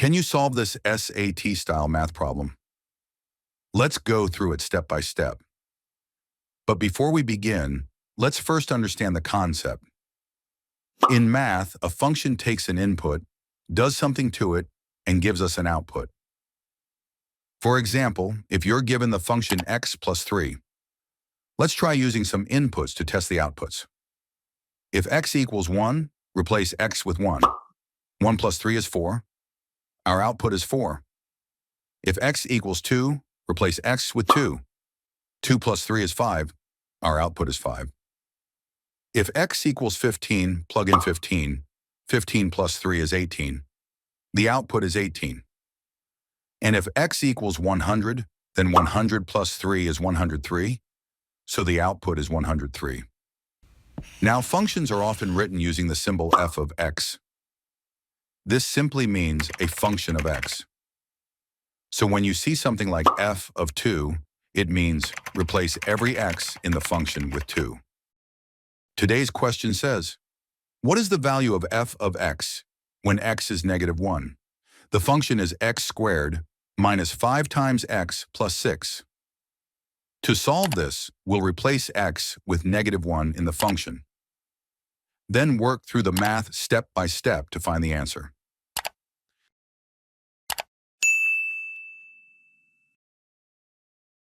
Can you solve this SAT-style math problem? Let's go through it step by step. But before we begin, let's first understand the concept. In math, a function takes an input, does something to it, and gives us an output. For example, if you're given the function x plus 3, let's try using some inputs to test the outputs. If x equals 1, replace x with 1. 1 plus 3 is 4. Our output is 4. If x equals 2, replace x with 2. 2 plus 3 is 5. Our output is 5. If x equals 15, plug in 15. 15 plus 3 is 18. The output is 18. And if x equals 100, then 100 plus 3 is 103. So the output is 103. Now, functions are often written using the symbol f of x. This simply means a function of x. So when you see something like f of 2, it means replace every x in the function with 2. Today's question says, what is the value of f of x when x is negative 1? The function is x squared minus 5 times x plus 6. To solve this, we'll replace x with negative 1 in the function. Then work through the math step by step to find the answer.